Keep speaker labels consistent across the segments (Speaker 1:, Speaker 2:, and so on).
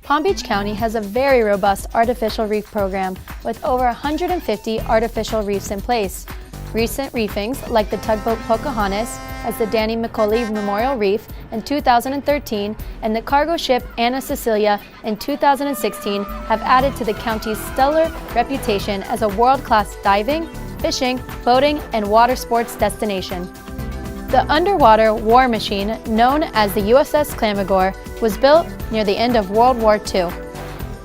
Speaker 1: Palm Beach County has a very robust artificial reef program with over 150 artificial reefs in place. Recent reefings, like the Tugboat Pocahontas, as the McCauley Memorial Reef in 2013 and the cargo ship Cecilia in 2016, have added to the county's stellar reputation as a world-class diving, fishing, boating, and water sports destination. The underwater war machine, known as the USS Clamagore, was built near the end of World War II.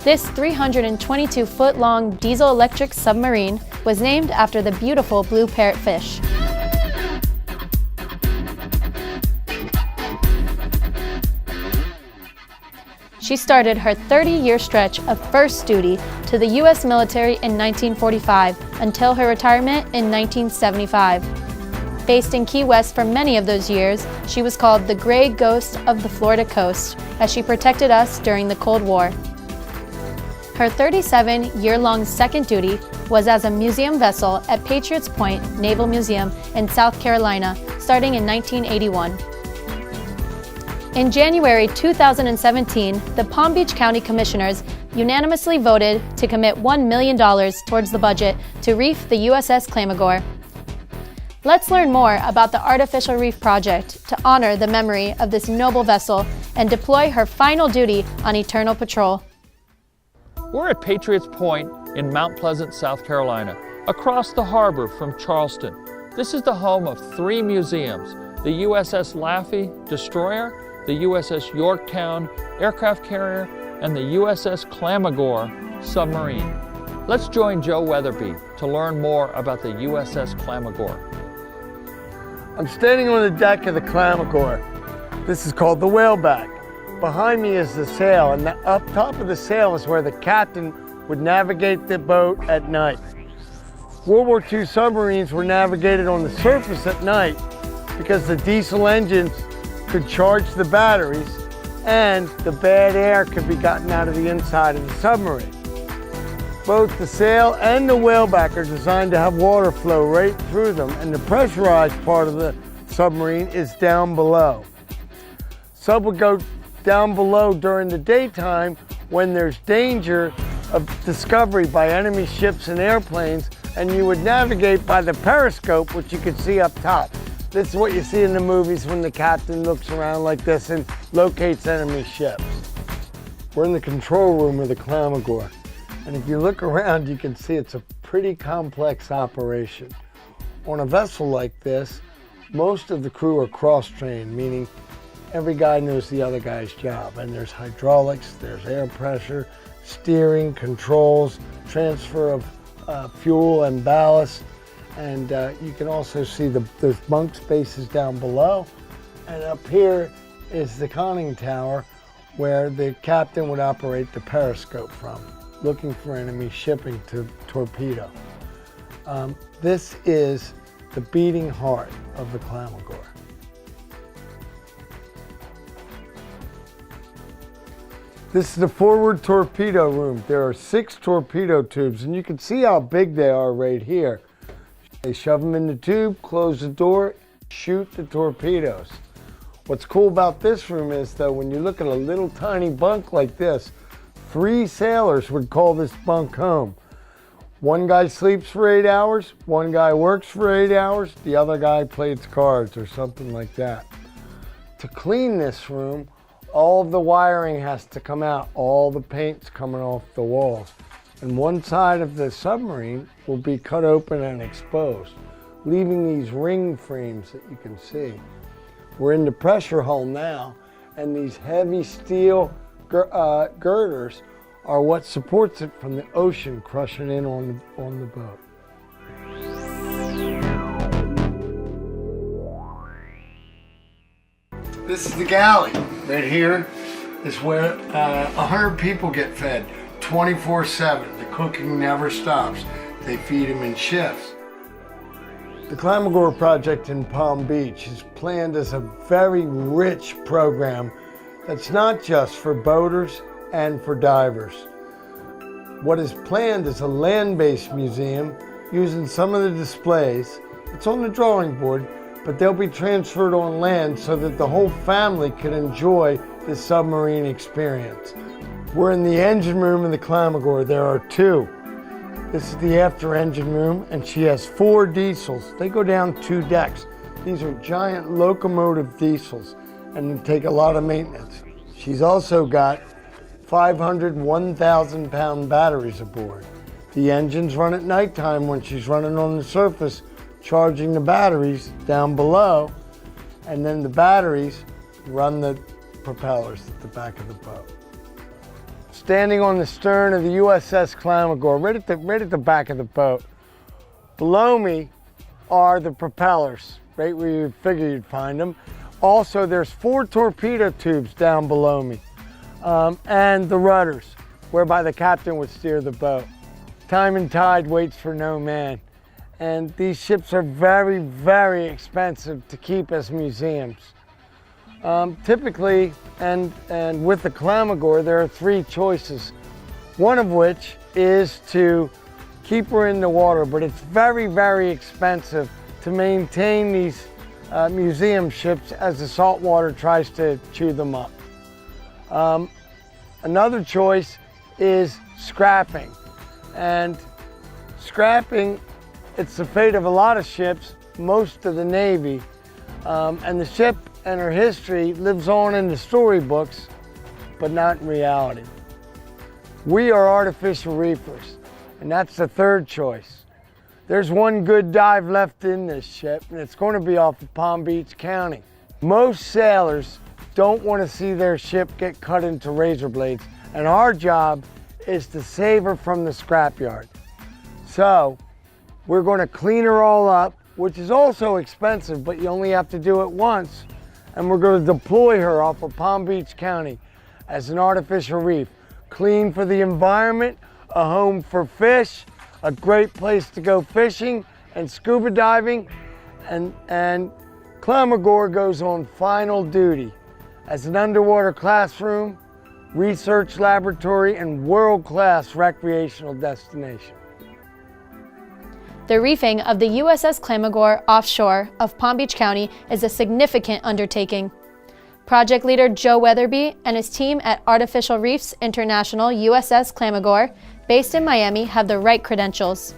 Speaker 1: This 322-foot-long diesel-electric submarine was named after the beautiful blue parrotfish. She started her 30-year stretch of first duty to the U.S. military in 1945 until her retirement in 1975. Based in Key West for many of those years, she was called the Gray Ghost of the Florida coast, as she protected us during the Cold War. Her 37-year-long second duty was as a museum vessel at Patriots Point Naval Museum in South Carolina, starting in 1981. In January 2017, the Palm Beach County Commissioners unanimously voted to commit $1 million towards the budget to reef the USS Clamagore. Let's learn more about the Artificial Reef Project to honor the memory of this noble vessel and deploy her final duty on Eternal Patrol.
Speaker 2: We're at Patriots Point in Mount Pleasant, South Carolina, across the harbor from Charleston. This is the home of 3 museums: the USS Laffey destroyer, the USS Yorktown aircraft carrier, and the USS Clamagore submarine. Let's join Joe Weatherby to learn more about the USS Clamagore.
Speaker 3: I'm standing on the deck of the Clamagore. This is called the whaleback. Behind me is the sail, and up top of the sail is where the captain would navigate the boat at night. World War II submarines were navigated on the surface at night because the diesel engines could charge the batteries and the bad air could be gotten out of the inside of the submarine. Both the sail and the whaleback are designed to have water flow right through them, and the pressurized part of the submarine is down below. Sub would go down below during the daytime when there's danger of discovery by enemy ships and airplanes, and you would navigate by the periscope, which you could see up top. This is what you see in the movies when the captain looks around like this and locates enemy ships. We're in the control room of the Clamagore. And if you look around, you can see it's a pretty complex operation. On a vessel like this, most of the crew are cross-trained, meaning every guy knows the other guy's job. And there's hydraulics, there's air pressure, steering, controls, transfer of fuel and ballast. And you can also see those bunk spaces down below. And up here is the conning tower where the captain would operate the periscope from, looking for enemy shipping to torpedo. This is the beating heart of the Clamagore. This is the forward torpedo room. There are 6 torpedo tubes, and you can see how big they are right here. They shove them in the tube, close the door, shoot the torpedoes. What's cool about this room is, though, when you look at a little tiny bunk like this, 3 sailors would call this bunk home. One guy sleeps for 8 hours, one guy works for 8 hours, the other guy plays cards or something like that. To clean this room, all of the wiring has to come out, all the paint's coming off the walls. And one side of the submarine will be cut open and exposed, leaving these ring frames that you can see. We're in the pressure hull now, and these heavy steel girders are what supports it from the ocean crushing in on the boat. This is the galley. Right here is where 100 people get fed 24/7. The cooking never stops. They feed them in shifts. The Clamagore project in Palm Beach is planned as a very rich program that's not just for boaters and for divers. What is planned is a land-based museum using some of the displays. It's on the drawing board, but they'll be transferred on land so that the whole family can enjoy the submarine experience. We're in the engine room of the Clamagore. There are two. This is the after engine room, and she has 4 diesels. They go down 2 decks. These are giant locomotive diesels, and they take a lot of maintenance. She's also got 500 1,000-pound batteries aboard. The engines run at nighttime when she's running on the surface, charging the batteries down below, and then the batteries run the propellers at the back of the boat. Standing on the stern of the USS Clamagore, right at the back of the boat. Below me are the propellers, right where you figure you'd find them. Also, there's 4 torpedo tubes down below me, and the rudders, whereby the captain would steer the boat. Time and tide waits for no man, and these ships are very, very expensive to keep as museums. Typically, and with the Clamagore, there are 3 choices. One of which is to keep her in the water, but it's very, very expensive to maintain these museum ships as the salt water tries to chew them up. Another choice is scrapping. And scrapping, it's the fate of a lot of ships, most of the Navy, and the ship and her history lives on in the storybooks, but not in reality. We are artificial reefers, and that's the 3rd choice. There's one good dive left in this ship, and it's going to be off of Palm Beach County. Most sailors don't want to see their ship get cut into razor blades, and our job is to save her from the scrapyard. So we're going to clean her all up, which is also expensive, but you only have to do it once. And we're going to deploy her off of Palm Beach County as an artificial reef. Clean for the environment, a home for fish, a great place to go fishing and scuba diving. And Clamagore goes on final duty as an underwater classroom, research laboratory, and world-class recreational destination.
Speaker 1: The reefing of the USS Clamagore offshore of Palm Beach County is a significant undertaking. Project leader Joe Weatherby and his team at Artificial Reefs International USS Clamagore, based in Miami, have the right credentials.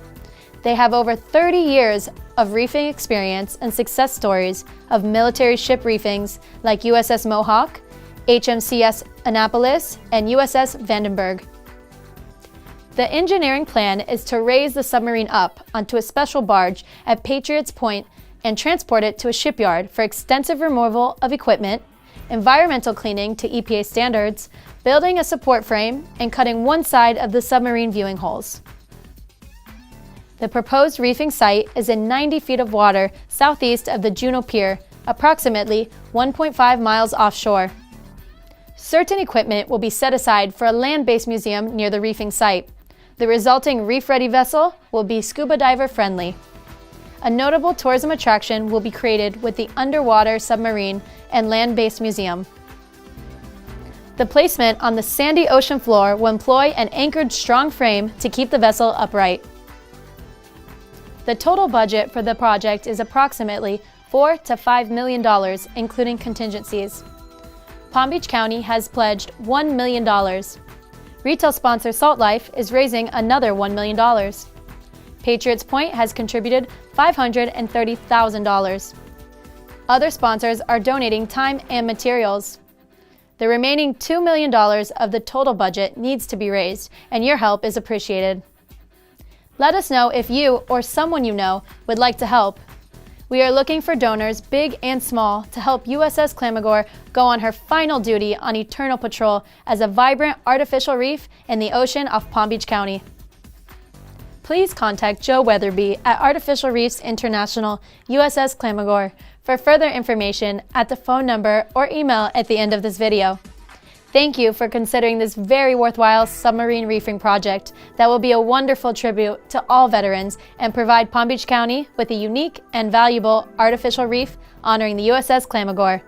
Speaker 1: They have over 30 years of reefing experience and success stories of military ship reefings like USS Mohawk, HMCS Annapolis, and USS Vandenberg. The engineering plan is to raise the submarine up onto a special barge at Patriots Point and transport it to a shipyard for extensive removal of equipment, environmental cleaning to EPA standards, building a support frame, and cutting one side of the submarine viewing holes. The proposed reefing site is in 90 feet of water southeast of the Juno Pier, approximately 1.5 miles offshore. Certain equipment will be set aside for a land-based museum near the reefing site. The resulting reef-ready vessel will be scuba diver friendly. A notable tourism attraction will be created with the underwater submarine and land-based museum. The placement on the sandy ocean floor will employ an anchored strong frame to keep the vessel upright. The total budget for the project is approximately $4 to $5 million, including contingencies. Palm Beach County has pledged $1 million. Retail sponsor Salt Life is raising another $1 million. Patriots Point has contributed $530,000. Other sponsors are donating time and materials. The remaining $2 million of the total budget needs to be raised, and your help is appreciated. Let us know if you or someone you know would like to help. We are looking for donors, big and small, to help USS Clamagore go on her final duty on eternal patrol as a vibrant artificial reef in the ocean off Palm Beach County. Please contact Joe Weatherby at Artificial Reefs International, USS Clamagore, for further information at the phone number or email at the end of this video. Thank you for considering this very worthwhile submarine reefing project that will be a wonderful tribute to all veterans and provide Palm Beach County with a unique and valuable artificial reef honoring the USS Clamagore.